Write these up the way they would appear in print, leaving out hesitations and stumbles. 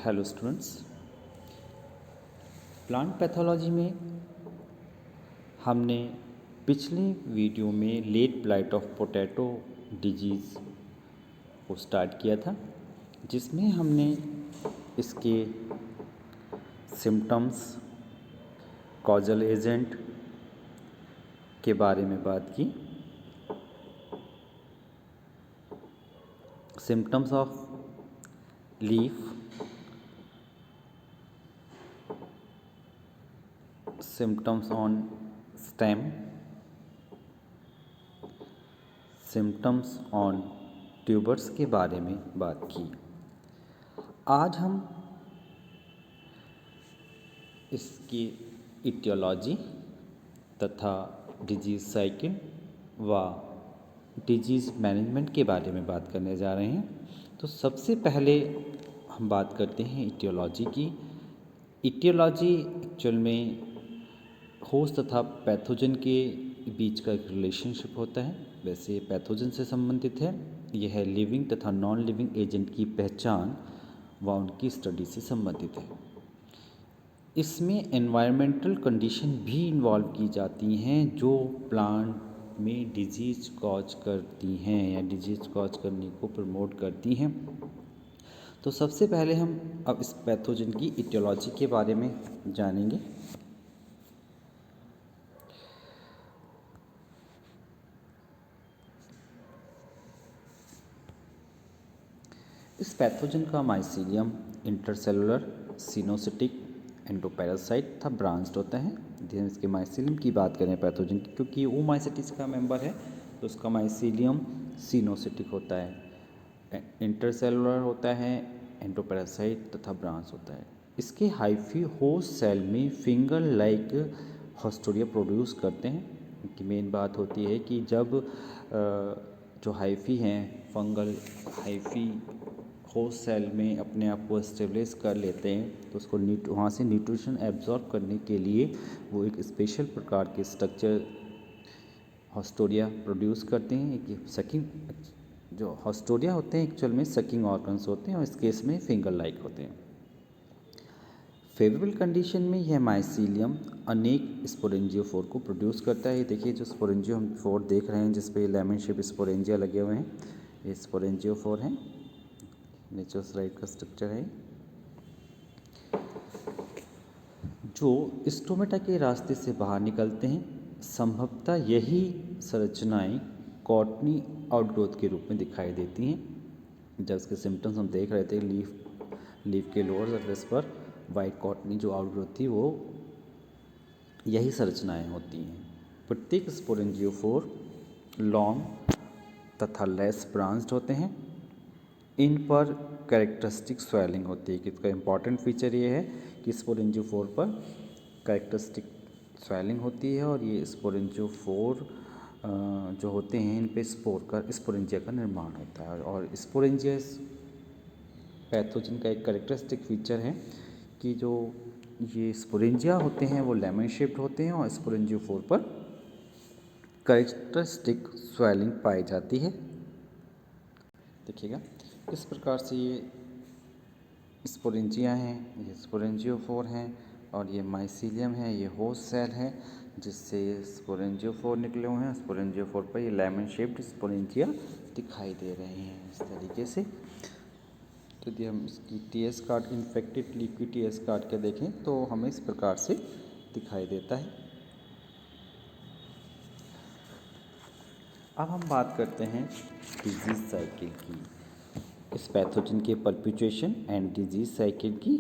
Hello students, plant pathology में हमने पिछले वीडियो में late blight of potato disease को स्टार्ट किया था, जिसमें हमने इसके सिम्टम्स, कॉजल एजेंट के बारे में बात की। Symptoms of leaf, symptoms on stem, symptoms on tubers के बारे में बात की। आज हम इसकी इटियोलॉजी तथा डिजीज़ साइकिल व डिजीज़ मैनेजमेंट के बारे में बात करने जा रहे हैं। तो सबसे पहले हम बात करते हैं इटियोलॉजी की। इटियोलॉजी एक्चुअल में होस्ट तथा पैथोजन के बीच का एक रिलेशनशिप होता है। वैसे पैथोजन से संबंधित है, यह है लिविंग तथा नॉन लिविंग एजेंट की पहचान व उनकी स्टडी से संबंधित है। इसमें एनवायरमेंटल कंडीशन भी इन्वॉल्व की जाती हैं जो प्लांट में डिजीज़ कॉज करती हैं या डिजीज़ कॉज करने को प्रमोट करती हैं। तो सबसे पहले हम अब इस पैथोजन की इटियोलॉजी के बारे में जानेंगे। इस पैथोजन का माइसीलियम इंटरसेलुलर, सिनोसिटिक, एंडोपैरासाइट था ब्रांच्ड होता है। यदि इसके माइसीलियम की बात करें पैथोजन की, क्योंकि वो माइसेटिस का मेंबर है तो उसका माइसीलियम सिनोसिटिक होता है, इंटरसेलुलर होता है, एंडोपैरासाइट तथा ब्रांच होता है। इसके हाइफी होस्ट सेल में फिंगर लाइक हॉस्टोरिया प्रोड्यूस करते हैं। इनकी मेन बात होती है कि जब जो हाइफी हैं फंगल हाइफी होस्ट सेल में अपने आप को एस्टेब्लिश कर लेते हैं तो उसको वहाँ से न्यूट्रिशन एब्जॉर्ब करने के लिए वो एक स्पेशल प्रकार के स्ट्रक्चर हॉस्टोरिया प्रोड्यूस करते हैं। एक सकिंग जो हॉस्टोरिया होते हैं एक्चुअल में सकिंग ऑर्गन्स होते हैं और इस केस में फिंगर लाइक होते हैं। फेवरेबल कंडीशन में यह माइसीलियम अनेक स्पोरेंजियोफोर को प्रोड्यूस करता है। देखिए जो स्पोरेंजियो हम फोर देख रहे हैं जिसपे लेमन शेप स्पोरेंजिया लगे हुए हैं, ये स्पोरेंजियोफोर हैं। नेचुरल स्लाइड का स्ट्रक्चर है जो स्टोमेटा के रास्ते से बाहर निकलते हैं। संभवतः यही संरचनाएं कॉटनी आउटग्रोथ के रूप में दिखाई देती हैं। जब इसके सिम्टम्स हम देख रहे थे, लीफ के लोअर सरफेस पर वाइट कॉटनी जो आउटग्रोथ थी वो यही संरचनाएं होती हैं। प्रत्येक स्पोरेंजियोफोर लॉन्ग तथा लेस ब्रांच्ड होते हैं। इन पर कैरेक्टरिस्टिक स्वेलिंग होती है कि इसका इम्पॉर्टेंट फीचर ये है कि स्पोरेंजियोफोर पर कैरेक्टरिस्टिक स्वेलिंग होती है और ये स्पोरेंजियोफोर जो होते हैं इन पे स्पोरेंजिया का निर्माण होता है। और स्पोरेंजिया पैथोजन का एक कैरेक्टरिस्टिक फीचर है कि जो ये स्पोरेंजिया होते हैं वो लेमन शेप्ड होते हैं और स्पोरेंजियोफोर पर कैरेक्टरिस्टिक स्वेलिंग पाई जाती है। देखिएगा इस प्रकार से ये स्पोरेंजिया हैं, ये स्पोरेंजियोफोर हैं और ये माइसीलियम है, ये होस्ट सेल है जिससे ये स्पोरेंजियोफोर निकले हुए हैं। स्पोरेंजियोफोर पर ये लेमन शेप्ड स्पोरेंजिया दिखाई दे रहे हैं इस तरीके से। तो यदि हम इसकी टीएस कार्ड इन्फेक्टेड लीफ की टीएस कार्ड के देखें तो हमें इस प्रकार से दिखाई देता है। अब हम बात करते हैं डिजीज़ साइकिल की, इस पैथोजन के परपेचुएशन एंड डिजीज़ साइकिल की।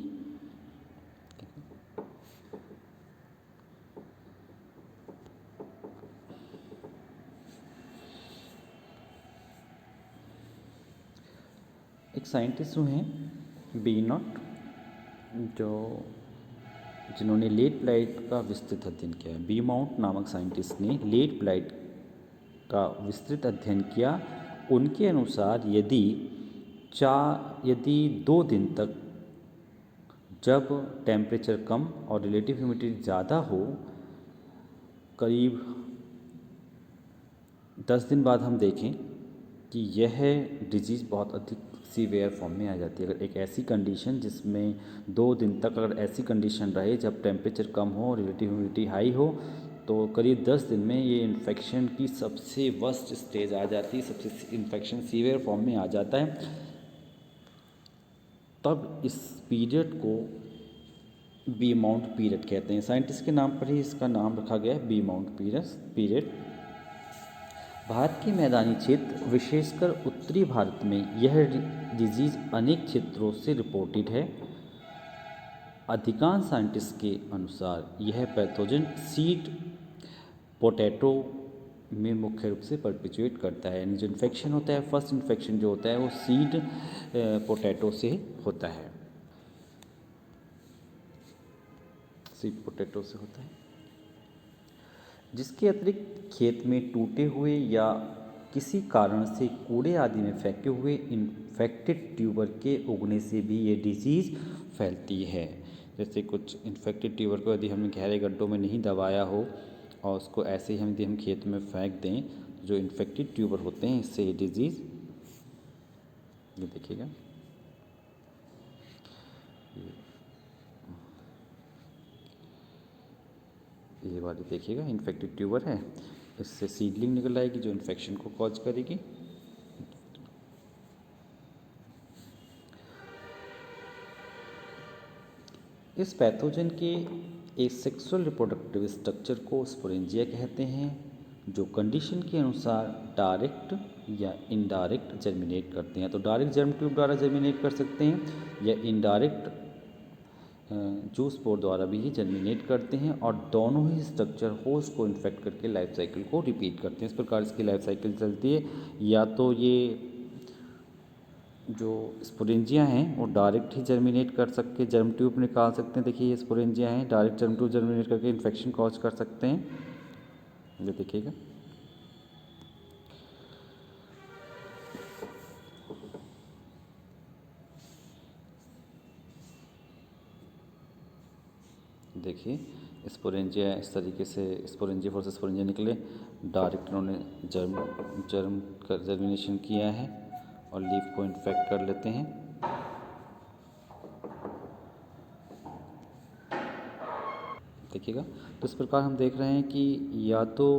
एक साइंटिस्ट जो हैं बीनॉट, जिन्होंने लेट ब्लाइट का विस्तृत अध्ययन किया है। बीमाउंट नामक साइंटिस्ट ने लेट ब्लाइट का विस्तृत अध्ययन किया। उनके अनुसार यदि 2 दिन तक जब टेम्परेचर कम और रिलेटिव ह्यूमिडिटी ज़्यादा हो, करीब 10 दिन बाद हम देखें कि यह डिजीज़ बहुत अधिक सीवियर फॉर्म में आ जाती है। अगर एक ऐसी कंडीशन जिसमें 2 दिन तक अगर ऐसी कंडीशन रहे जब टेम्परेचर कम हो, रिलेटिव ह्यूमिडिटी हाई हो, तो करीब 10 दिन में ये इन्फेक्शन की सबसे वर्स्ट स्टेज आ जाती है, सबसे इन्फेक्शन सीवियर फॉर्म में आ जाता है। तब इस पीरियड को बी माउंट पीरियड कहते हैं। साइंटिस्ट के नाम पर ही इसका नाम रखा गया है, बी माउंट पीरियड। भारत के मैदानी क्षेत्र विशेषकर उत्तरी भारत में यह डिजीज़ अनेक क्षेत्रों से रिपोर्टेड है। अधिकांश साइंटिस्ट के अनुसार यह पैथोजन सीड पोटैटो में मुख्य रूप से परपिचुएट करता है। यानी जो इन्फेक्शन होता है, फर्स्ट इन्फेक्शन जो होता है वो सीड पोटैटो से होता है, सीड पोटैटो से होता है, जिसके अतिरिक्त खेत में टूटे हुए या किसी कारण से कूड़े आदि में फेंके हुए इन्फेक्टेड ट्यूबर के उगने से भी ये डिजीज़ फैलती है। जैसे कुछ इन्फेक्टेड ट्यूबर को यदि हमने गहरे गड्ढों में नहीं दबाया हो और उसको ऐसे ही यदि हम खेत में फेंक दें, तो जो इन्फेक्टेड ट्यूबर होते हैं इससे ये डिजीज़, ये देखिएगा, ये वाली देखिएगा इन्फेक्टेड ट्यूबर है, इससे सीडलिंग निकल आएगी जो इन्फेक्शन को कॉज करेगी। इस पैथोजन के एसेक्सुअल रिप्रोडक्टिव स्ट्रक्चर को स्पोरेंजिया कहते हैं, जो कंडीशन के अनुसार डायरेक्ट या इनडायरेक्ट जर्मिनेट करते हैं। तो डायरेक्ट जर्म ट्यूब द्वारा जर्मिनेट कर सकते हैं या इनडायरेक्ट जूस पोर द्वारा भी ही जर्मिनेट करते हैं, और दोनों ही स्ट्रक्चर होस्ट को इन्फेक्ट करके लाइफ साइकिल को रिपीट करते हैं। इस प्रकार इसकी लाइफ साइकिल चलती है। या तो ये जो स्पोरेंजिया हैं वो डायरेक्ट ही जर्मिनेट कर सकते, जर्म ट्यूब निकाल सकते हैं। देखिए ये स्पोरेंजिया हैं, डायरेक्ट जर्म ट्यूब जर्मिनेट करके इन्फेक्शन कॉज कर सकते हैं। ये देखिएगा, देखिए स्पोरेंजिया इस तरीके से स्पोरेंजिया वर्सेस स्पोरेंजिया निकले, डायरेक्ट उन्होंने जर्म का जर्मिनेशन किया है और लीफ को इन्फेक्ट कर लेते हैं। देखिएगा, तो इस प्रकार हम देख रहे हैं कि या तो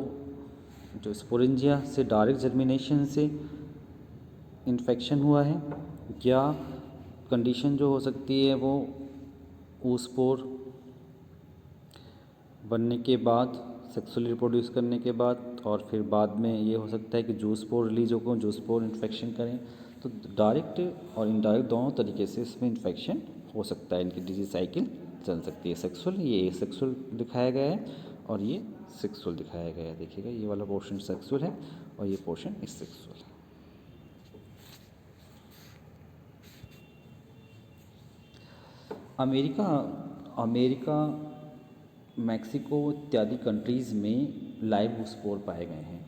जो स्पोरेंजिया से डायरेक्ट जर्मिनेशन से इन्फेक्शन हुआ है, या कंडीशन जो हो सकती है वो ऊस्पोर बनने के बाद, सेक्सुअली रिप्रोड्यूस करने के बाद, और फिर बाद में ये हो सकता है कि जूस्पोर रिलीज होकर जूस्पोर इन्फेक्शन करें। तो डायरेक्ट और इनडायरेक्ट दोनों तरीके से इसमें इन्फेक्शन हो सकता है, इनकी डिजीज साइकिल चल सकती है। सेक्सुअल, ये सेक्सुअल दिखाया गया है और ये सेक्सुअल दिखाया गया है। देखिएगा ये वाला पोर्शन सेक्सुअल है और ये पोर्शन सेक्सुअल है। अमेरिका, मैक्सिको इत्यादि कंट्रीज़ में लाइव स्पोर पाए गए हैं।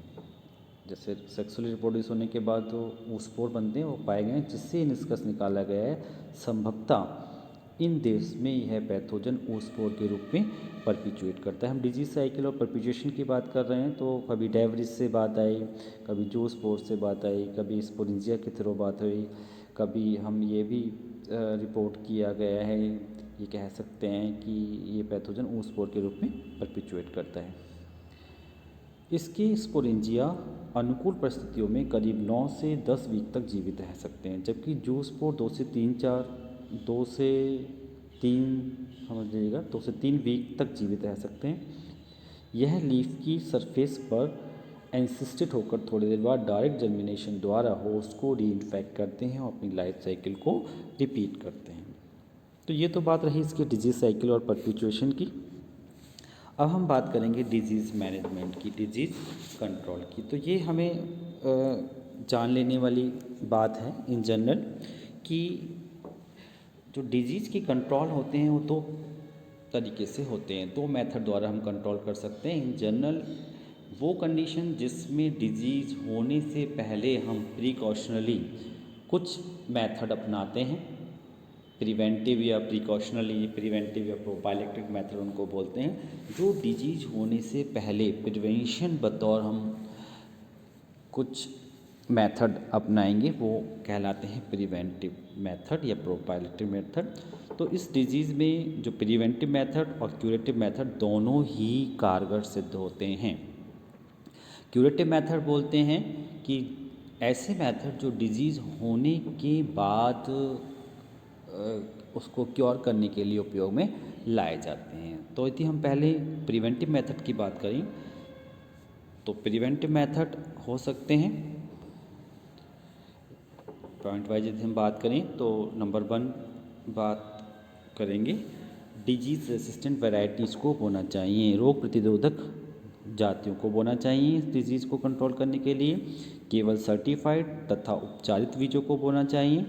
जैसे सेक्सुअली रिप्रोड्यूस होने के बाद जो स्पोर बनते हैं वो पाए गए हैं, जिससे निष्कर्ष निकाला गया है संभवतः इन देश में यह पैथोजन ओस्पोर के रूप में परपिचुएट करता है। हम डिजीज साइकिल और परपिचुएशन की बात कर रहे हैं, तो कभी डेवरिज से बात आई, कभी जूस्पोर से बात आई, कभी स्पोरेंजिया के थ्रू बात हुई, कभी हम ये भी रिपोर्ट किया गया है, ये कह सकते हैं कि ये पैथोजन ओस्पोर के रूप में परपिचुएट करता है। इसके स्पोरेंजिया अनुकूल परिस्थितियों में करीब 9 से 10 वीक तक जीवित रह सकते हैं, जबकि जूस्पोर 2 से 3 वीक तक जीवित रह सकते हैं। यह लीफ की सरफेस पर एंसिस्टेड होकर थोड़ी देर बाद डायरेक्ट जर्मिनेशन द्वारा होस्ट को रीइन्फेक्ट करते हैं और अपनी लाइफ साइकिल को रिपीट करते हैं। तो ये तो बात रही इसकी डिजीज़ साइकिल और परपिचुएशन की। अब हम बात करेंगे डिजीज़ मैनेजमेंट की, डिजीज़ कंट्रोल की। तो ये हमें जान लेने वाली बात है इन जनरल कि जो डिजीज़ की कंट्रोल होते हैं वो 2 तरीके से होते हैं, 2 मेथड द्वारा हम कंट्रोल कर सकते हैं। इन जनरल वो कंडीशन जिसमें डिजीज़ होने से पहले हम प्रिकॉशनली कुछ मेथड अपनाते हैं, प्रिवेंटिव या प्रिकॉशनली, प्रिवेंटिव या प्रोफाइलैक्टिक मेथड उनको बोलते हैं, जो डिजीज़ होने से पहले प्रिवेंशन बतौर हम कुछ मेथड अपनाएंगे वो कहलाते हैं प्रिवेंटिव मेथड या प्रोपाइलेटिव मेथड। तो इस डिजीज़ में जो प्रिवेंटिव मेथड और क्यूरेटिव मेथड दोनों ही कारगर सिद्ध होते हैं। क्यूरेटिव मेथड बोलते हैं कि ऐसे मेथड जो डिजीज़ होने के बाद उसको क्योर करने के लिए उपयोग में लाए जाते हैं। तो यदि हम पहले प्रिवेंटिव मेथड की बात करें तो प्रिवेंटिव मेथड हो सकते हैं, पॉइंट वाइज यदि हम बात करें तो नंबर 1 बात करेंगे डिजीज़ रेसिस्टेंट वैरायटीज़ को बोना चाहिए, रोग प्रतिरोधक जातियों को बोना चाहिए। इस डिजीज़ को कंट्रोल करने के लिए केवल सर्टिफाइड तथा उपचारित बीजों को बोना चाहिए।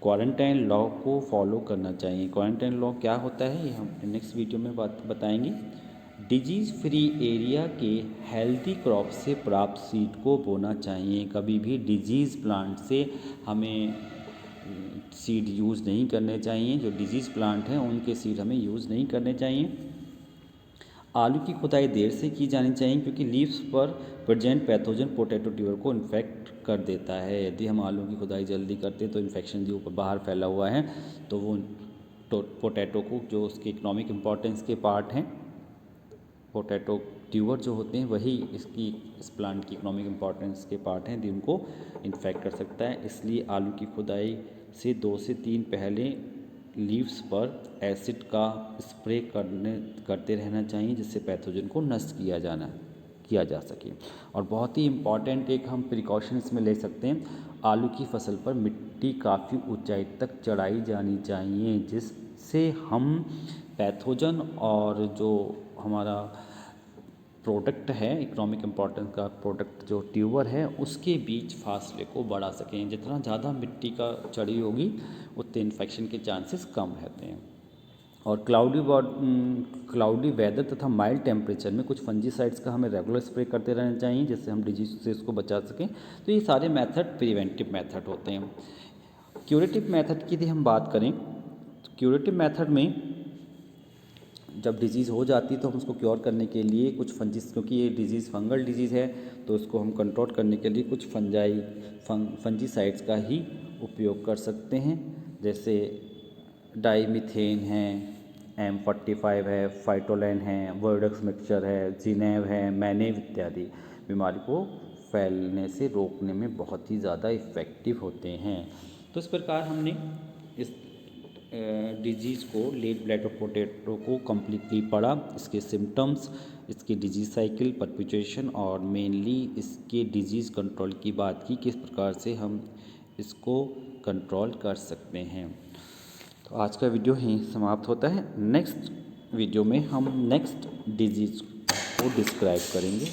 क्वारंटाइन लॉ को फॉलो करना चाहिए। क्वारंटाइन लॉ क्या होता है ये हम नेक्स्ट वीडियो में बताएंगे। डिजीज़ फ्री एरिया के हेल्दी क्रॉप से प्राप्त सीड को बोना चाहिए। कभी भी डिजीज़ प्लांट से हमें सीड यूज़ नहीं करने चाहिए। जो डिजीज़ प्लांट हैं उनके सीड हमें यूज़ नहीं करने चाहिए। आलू की खुदाई देर से की जानी चाहिए क्योंकि लीव्स पर प्रेजेंट पैथोजन पोटैटो ट्यूबर को इन्फेक्ट कर देता है। यदि हम आलू की खुदाई जल्दी करते हैं तो इन्फेक्शन जो ऊपर बाहर फैला हुआ है तो वो पोटैटो को, जो उसके इकोनॉमिक इम्पोर्टेंस के पार्ट हैं, पोटैटो ट्यूबर जो होते हैं वही इस प्लांट की इकोनॉमिक इम्पोर्टेंस के पार्ट हैं, जिनको इन्फेक्ट कर सकता है। इसलिए आलू की खुदाई से 2 से 3 पहले लीव्स पर एसिड का स्प्रे करते रहना चाहिए जिससे पैथोजन को नष्ट किया जा सके। और बहुत ही इम्पॉर्टेंट एक हम प्रिकॉशन इसमें ले सकते हैं, आलू की फसल पर मिट्टी काफ़ी ऊंचाई तक चढ़ाई जानी चाहिए जिससे हम पैथोजन और जो हमारा प्रोडक्ट है इकोनॉमिक इम्पोर्टेंस का प्रोडक्ट जो ट्यूबर है उसके बीच फासले को बढ़ा सकें। जितना ज़्यादा मिट्टी का चढ़ी होगी उतने इन्फेक्शन के चांसेस कम रहते हैं। और क्लाउडी वेदर तथा माइल्ड टेम्परेचर में कुछ फंजीसाइड्स का हमें रेगुलर स्प्रे करते रहना चाहिए जिससे हम डिजीज से इसको बचा सकें। तो ये सारे मेथड प्रिवेंटिव मेथड होते हैं। क्यूरेटिव मेथड की यदि हम बात करें तो क्यूरेटिव मेथड में जब डिजीज़ हो जाती है तो हम उसको क्योर करने के लिए कुछ क्योंकि ये डिजीज़ फंगल डिजीज़ है तो इसको हम कंट्रोल करने के लिए कुछ फंजीसाइड्स का ही उपयोग कर सकते हैं, जैसे डाइमिथेन है, M45 है, फाइटोलैन है, वर्डेक्स मिक्सचर है, जीनेव है, मैनेव इत्यादि बीमारी को फैलने से रोकने में बहुत ही ज़्यादा इफ़ेक्टिव होते हैं। तो इस प्रकार हमने इस डिजीज़ को लेट ब्लैटर पोटैटो को कम्प्लीटली पढ़ा, इसके सिम्टम्स, इसके डिजीज़ साइकिल, परपिचुएशन और मेनली इसके डिजीज़ कंट्रोल की बात की, किस प्रकार से हम इसको कंट्रोल कर सकते हैं। तो आज का वीडियो यहीं समाप्त होता है। नेक्स्ट वीडियो में हम नेक्स्ट डिजीज़ को डिस्क्राइब करेंगे।